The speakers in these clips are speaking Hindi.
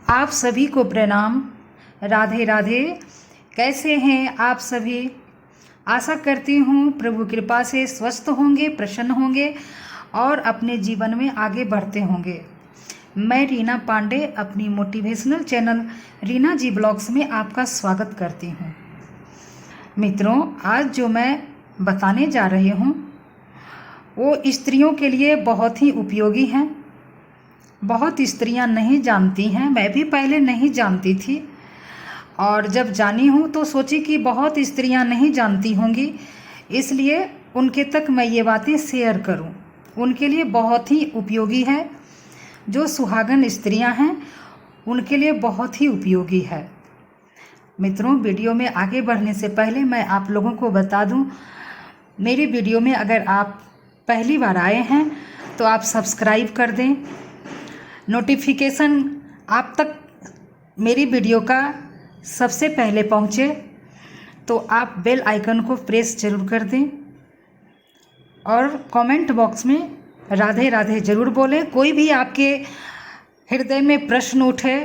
आप सभी को प्रणाम। राधे राधे। कैसे हैं आप सभी? आशा करती हूँ प्रभु कृपा से स्वस्थ होंगे, प्रसन्न होंगे और अपने जीवन में आगे बढ़ते होंगे। मैं रीना पांडे अपनी मोटिवेशनल चैनल रीना जी ब्लॉग्स में आपका स्वागत करती हूँ। मित्रों, आज जो मैं बताने जा रही हूँ वो स्त्रियों के लिए बहुत ही उपयोगी हैं। बहुत स्त्रियां नहीं जानती हैं, मैं भी पहले नहीं जानती थी और जब जानी हूँ तो सोची कि बहुत स्त्रियां नहीं जानती होंगी, इसलिए उनके तक मैं ये बातें शेयर करूँ। उनके लिए बहुत ही उपयोगी है। जो सुहागन स्त्रियां हैं उनके लिए बहुत ही उपयोगी है। मित्रों, वीडियो में आगे बढ़ने से पहले मैं आप लोगों को बता दूं, मेरी वीडियो में अगर आप पहली बार आए हैं तो आप सब्सक्राइब कर दें। नोटिफिकेशन आप तक मेरी वीडियो का सबसे पहले पहुंचे तो आप बेल आइकन को प्रेस जरूर कर दें और कमेंट बॉक्स में राधे राधे ज़रूर बोलें। कोई भी आपके हृदय में प्रश्न उठे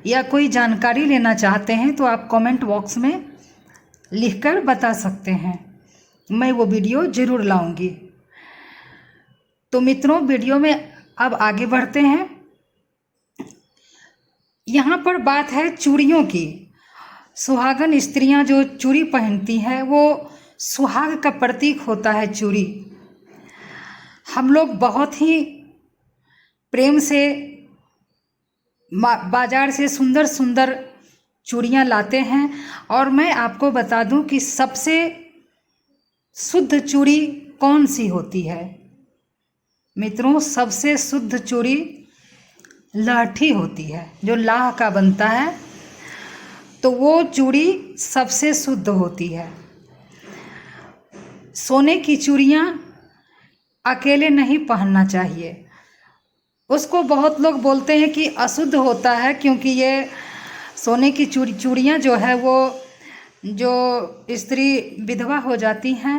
या कोई जानकारी लेना चाहते हैं तो आप कमेंट बॉक्स में लिखकर बता सकते हैं, मैं वो वीडियो ज़रूर लाऊंगी। तो मित्रों, वीडियो में अब आगे बढ़ते हैं। यहाँ पर बात है चूड़ियों की। सुहागन स्त्रियां जो चूड़ी पहनती हैं वो सुहाग का प्रतीक होता है चूड़ी। हम लोग बहुत ही प्रेम से बाजार से सुंदर सुंदर चूड़ियाँ लाते हैं और मैं आपको बता दूं कि सबसे शुद्ध चूड़ी कौन सी होती है। मित्रों, सबसे शुद्ध चूड़ी लाठी होती है, जो लाह का बनता है, तो वो चूड़ी सबसे शुद्ध होती है। सोने की चूड़ियाँ अकेले नहीं पहनना चाहिए। उसको बहुत लोग बोलते हैं कि अशुद्ध होता है, क्योंकि ये सोने की चूड़ियाँ जो है वो जो स्त्री विधवा हो जाती हैं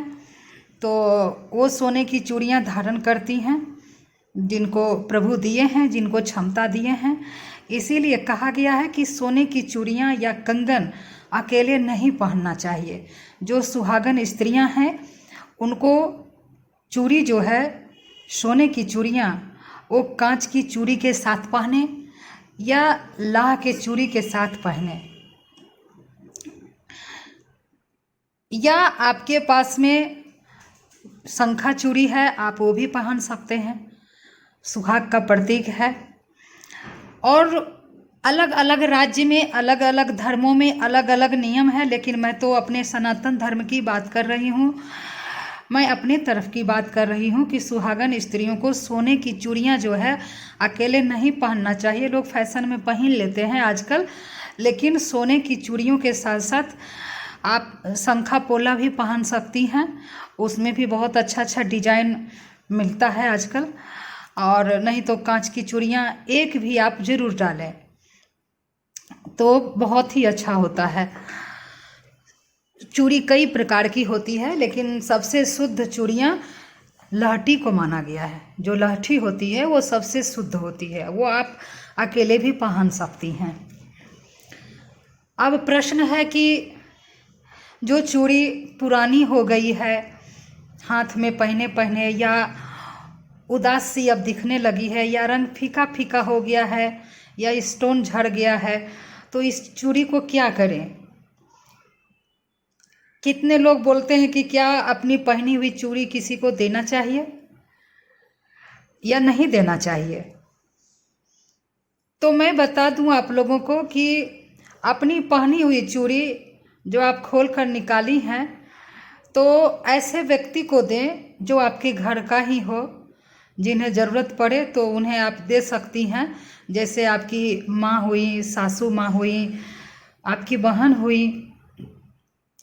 तो वो सोने की चूड़ियाँ धारण करती हैं, जिनको प्रभु दिए हैं, जिनको क्षमता दिए हैं। इसीलिए कहा गया है कि सोने की चूड़ियाँ या कंगन अकेले नहीं पहनना चाहिए। जो सुहागन स्त्रियाँ हैं उनको चूड़ी जो है, सोने की चूड़ियाँ, वो कांच की चूड़ी के साथ पहने या लाह के चूड़ी के साथ पहने, या आपके पास में शंखा चूड़ी है आप वो भी पहन सकते हैं, सुहाग का प्रतीक है। और अलग अलग राज्य में, अलग अलग धर्मों में अलग अलग नियम है, लेकिन मैं तो अपने सनातन धर्म की बात कर रही हूँ। मैं अपने तरफ की बात कर रही हूँ कि सुहागन स्त्रियों को सोने की चूड़ियाँ जो है अकेले नहीं पहनना चाहिए। लोग फैशन में पहन लेते हैं आजकल, लेकिन सोने की चूड़ियों के साथ साथ आप शंखा पोला भी पहन सकती हैं। उसमें भी बहुत अच्छा अच्छा डिजाइन मिलता है आजकल। और नहीं तो कांच की चूड़ियाँ एक भी आप जरूर डालें तो बहुत ही अच्छा होता है। चूड़ी कई प्रकार की होती है, लेकिन सबसे शुद्ध चूड़ियाँ लहठी को माना गया है। जो लहठी होती है वो सबसे शुद्ध होती है, वो आप अकेले भी पहन सकती हैं। अब प्रश्न है कि जो चूड़ी पुरानी हो गई है, हाथ में पहने पहने या उदास सी अब दिखने लगी है, या रंग फीका फीका हो गया है, या स्टोन झड़ गया है, तो इस चूड़ी को क्या करें? कितने लोग बोलते हैं कि क्या अपनी पहनी हुई चूड़ी किसी को देना चाहिए या नहीं देना चाहिए। तो मैं बता दूं आप लोगों को कि अपनी पहनी हुई चूड़ी जो आप खोल कर निकाली हैं तो ऐसे व्यक्ति को दें जो आपके घर का ही हो, जिन्हें ज़रूरत पड़े तो उन्हें आप दे सकती हैं। जैसे आपकी माँ हुई, सासू माँ हुई, आपकी बहन हुई,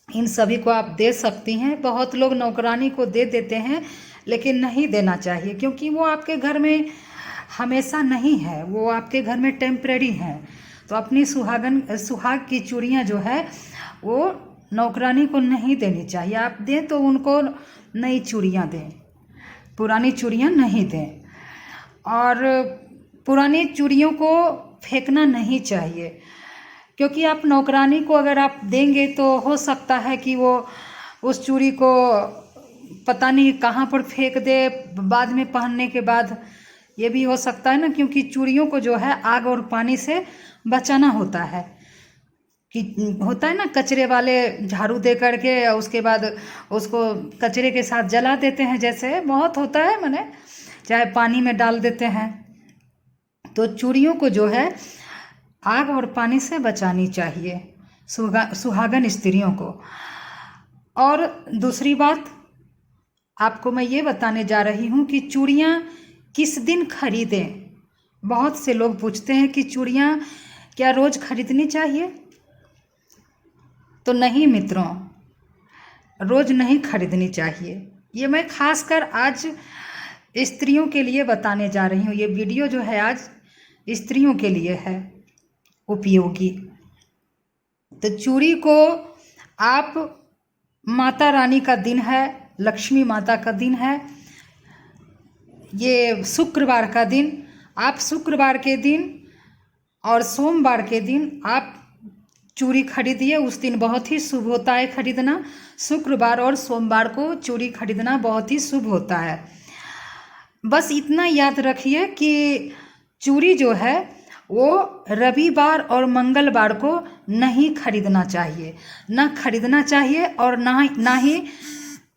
इन सभी को आप दे सकती हैं। बहुत लोग नौकरानी को दे देते हैं, लेकिन नहीं देना चाहिए, क्योंकि वो आपके घर में हमेशा नहीं है, वो आपके घर में टेम्परेरी है। तो अपनी सुहाग की चूड़ियाँ जो है वो नौकरानी को नहीं देनी चाहिए। आप दें तो उनको नई चूड़ियाँ दें, पुरानी चूड़ियाँ नहीं दें। और पुरानी चूड़ियों को फेंकना नहीं चाहिए, क्योंकि आप नौकरानी को अगर आप देंगे तो हो सकता है कि वो उस चूड़ी को पता नहीं कहाँ पर फेंक दे बाद में पहनने के बाद। ये भी हो सकता है ना, क्योंकि चूड़ियों को जो है आग और पानी से बचाना होता है। कि होता है ना, कचरे वाले झाड़ू दे करके उसके बाद उसको कचरे के साथ जला देते हैं, जैसे बहुत होता है, माने चाहे पानी में डाल देते हैं। तो चूड़ियों को जो है आग और पानी से बचानी चाहिए सुहागन स्त्रियों को। और दूसरी बात आपको मैं ये बताने जा रही हूँ कि चूड़ियाँ किस दिन खरीदें। बहुत से लोग पूछते हैं कि चूड़ियाँ क्या रोज़ खरीदनी चाहिए? तो नहीं मित्रों, रोज़ नहीं खरीदनी चाहिए। ये मैं खासकर आज स्त्रियों के लिए बताने जा रही हूँ। ये वीडियो जो है आज स्त्रियों के लिए है उपयोगी। तो चूड़ी को आप, माता रानी का दिन है, लक्ष्मी माता का दिन है, ये शुक्रवार का दिन, आप शुक्रवार के दिन और सोमवार के दिन आप चूड़ी खरीदिए। उस दिन बहुत ही शुभ होता है खरीदना। शुक्रवार और सोमवार को चूड़ी खरीदना बहुत ही शुभ होता है। बस इतना याद रखिए कि चूड़ी जो है वो रविवार और मंगलवार को नहीं खरीदना चाहिए, ना खरीदना चाहिए और ना ही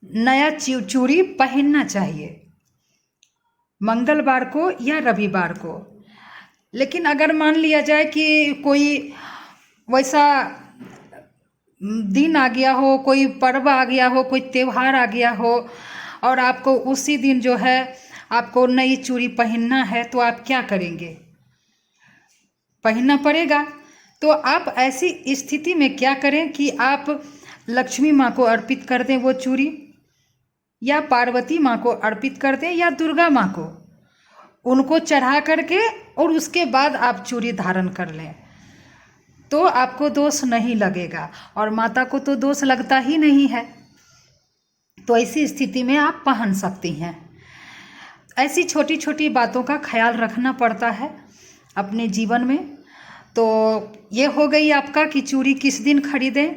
नया चूड़ी पहनना चाहिए मंगलवार को या रविवार को। लेकिन अगर मान लिया जाए कि कोई वैसा दिन आ गया हो, कोई पर्व आ गया हो, कोई त्यौहार आ गया हो और आपको उसी दिन जो है आपको नई चूड़ी पहनना है, तो आप क्या करेंगे? पहनना पड़ेगा। तो आप ऐसी स्थिति में क्या करें कि आप लक्ष्मी माँ को अर्पित कर दें वो चूड़ी, या पार्वती माँ को अर्पित कर दें, या दुर्गा माँ को, उनको चढ़ा करके और उसके बाद आप चूड़ी धारण कर लें, तो आपको दोष नहीं लगेगा और माता को तो दोष लगता ही नहीं है। तो ऐसी स्थिति में आप पहन सकती हैं। ऐसी छोटी छोटी बातों का ख्याल रखना पड़ता है अपने जीवन में। तो ये हो गई आपका कि चूड़ी किस दिन खरीदें,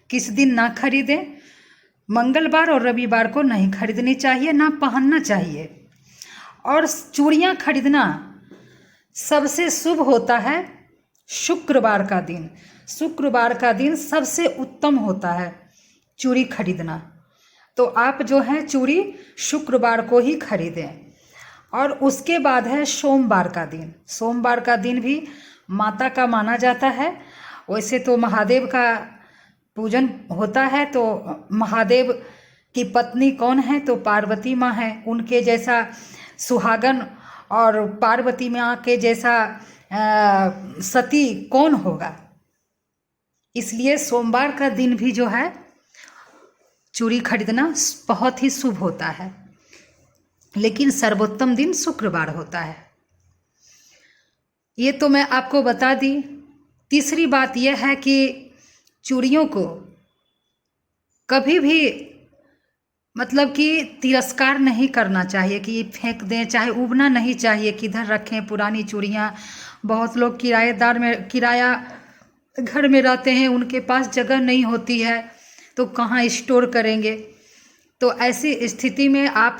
किस दिन ना खरीदें। मंगलवार और रविवार को नहीं खरीदनी चाहिए, ना पहनना चाहिए। और चूड़ियाँ खरीदना सबसे शुभ होता है शुक्रवार का दिन। शुक्रवार का दिन सबसे उत्तम होता है चूड़ी खरीदना। तो आप जो है चूड़ी शुक्रवार को ही खरीदें। और उसके बाद है सोमवार का दिन। सोमवार का दिन भी माता का माना जाता है। वैसे तो महादेव का पूजन होता है, तो महादेव की पत्नी कौन है? तो पार्वती माँ है। उनके जैसा सुहागन और पार्वती माँ के जैसा सती कौन होगा? इसलिए सोमवार का दिन भी जो है चूड़ी खरीदना बहुत ही शुभ होता है। लेकिन सर्वोत्तम दिन शुक्रवार होता है। ये तो मैं आपको बता दी। तीसरी बात यह है कि चूड़ियों को कभी भी मतलब कि तिरस्कार नहीं करना चाहिए कि फेंक दें, चाहे उबना नहीं चाहिए, किधर रखें पुरानी चूड़ियाँ। बहुत लोग किराया घर में रहते हैं, उनके पास जगह नहीं होती है, तो कहाँ स्टोर करेंगे? तो ऐसी स्थिति में आप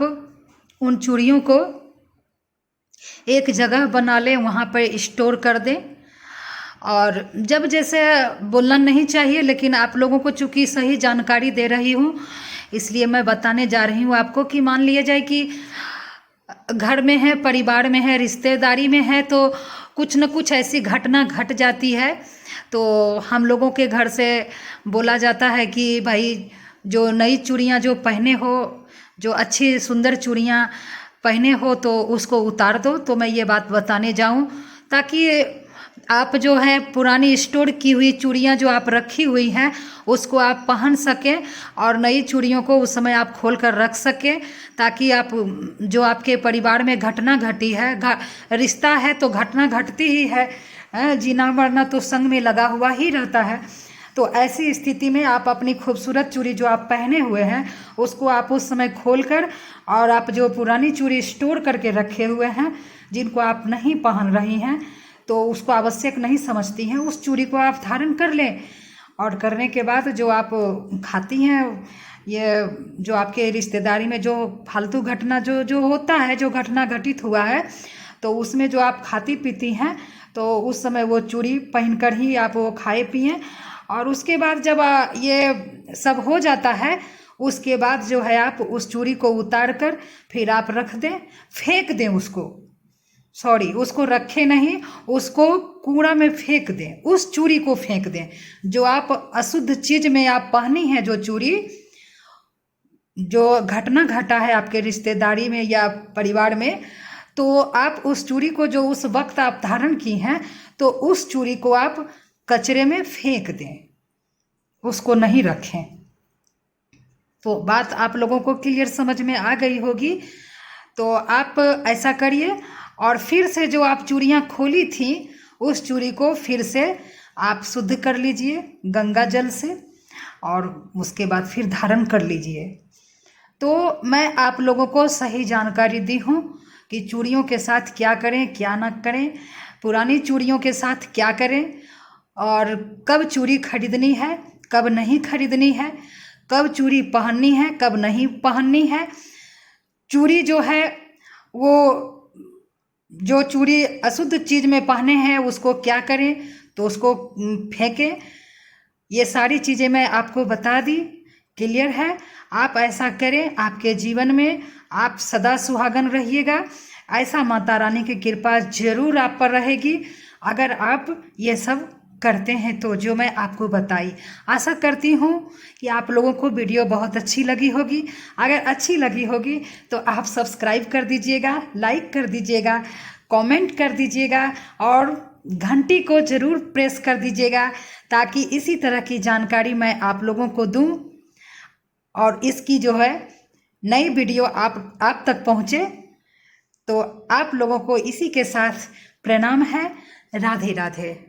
उन चूड़ियों को एक जगह बना लें, वहाँ पर स्टोर कर दें। और जब जैसे बोलना नहीं चाहिए, लेकिन आप लोगों को चूँकि सही जानकारी दे रही हूँ, इसलिए मैं बताने जा रही हूँ आपको कि मान लिया जाए कि घर में है, परिवार में है, रिश्तेदारी में है, तो कुछ न कुछ ऐसी घटना घट जाती है। तो हम लोगों के घर से बोला जाता है कि भाई जो नई चूड़ियाँ जो पहने हो, जो अच्छी सुंदर चूड़ियाँ पहने हो, तो उसको उतार दो। तो मैं ये बात बताने जाऊँ ताकि आप जो है पुरानी स्टोर की हुई चूड़ियाँ जो आप रखी हुई हैं उसको आप पहन सकें और नई चूड़ियों को उस समय आप खोल कर रख सकें, ताकि आप जो आपके परिवार में घटना घटी है, रिश्ता है तो घटना घटती ही है, जीना मरना तो संग में लगा हुआ ही रहता है। तो ऐसी स्थिति में आप अपनी खूबसूरत चूड़ी जो आप पहने हुए हैं उसको आप उस समय खोल कर, और आप जो पुरानी चूड़ी स्टोर करके रखे हुए हैं जिनको आप नहीं पहन रही हैं, तो उसको आवश्यक नहीं समझती हैं, उस चूड़ी को आप धारण कर लें। और करने के बाद जो आप खाती हैं, ये जो आपके रिश्तेदारी में जो फालतू घटना जो होता है, जो घटना घटित हुआ है, तो उसमें जो आप खाती पीती हैं, तो उस समय वो चूड़ी पहनकर ही आप वो खाए पिएं। और उसके बाद जब ये सब हो जाता है, उसके बाद जो है आप उस चूड़ी को उतार कर फिर आप रख दें, फेंक दें उसको। सॉरी, उसको रखें नहीं, उसको कूड़ा में फेंक दें, उस चूड़ी को फेंक दें। जो आप अशुद्ध चीज में आप पहनी है, जो चूड़ी, जो घटना घटा है आपके रिश्तेदारी में या परिवार में, तो आप उस चूड़ी को जो उस वक्त आप धारण की हैं, तो उस चूड़ी को आप कचरे में फेंक दें, उसको नहीं रखें। तो बात आप लोगों को क्लियर समझ में आ गई होगी। तो आप ऐसा करिए, और फिर से जो आप चूड़ियाँ खोली थी, उस चूड़ी को फिर से आप शुद्ध कर लीजिए गंगा जल से, और उसके बाद फिर धारण कर लीजिए। तो मैं आप लोगों को सही जानकारी दी हूँ कि चूड़ियों के साथ क्या करें, क्या ना करें, पुरानी चूड़ियों के साथ क्या करें, और कब चूड़ी खरीदनी है, कब नहीं खरीदनी है, कब चूड़ी पहननी है, कब नहीं पहननी है। चूड़ी जो है वो, जो चूड़ी अशुद्ध चीज में पहने हैं उसको क्या करें, तो उसको फेंकें। ये सारी चीज़ें मैं आपको बता दी, क्लियर है। आप ऐसा करें, आपके जीवन में आप सदा सुहागन रहिएगा। ऐसा माता रानी की कृपा जरूर आप पर रहेगी, अगर आप ये सब करते हैं तो, जो मैं आपको बताई। आशा करती हूँ कि आप लोगों को वीडियो बहुत अच्छी लगी होगी। अगर अच्छी लगी होगी तो आप सब्सक्राइब कर दीजिएगा, लाइक कर दीजिएगा, कमेंट कर दीजिएगा, और घंटी को ज़रूर प्रेस कर दीजिएगा, ताकि इसी तरह की जानकारी मैं आप लोगों को दूं, और इसकी जो है नई वीडियो आप तक पहुँचे। तो आप लोगों को इसी के साथ प्रणाम है। राधे राधे।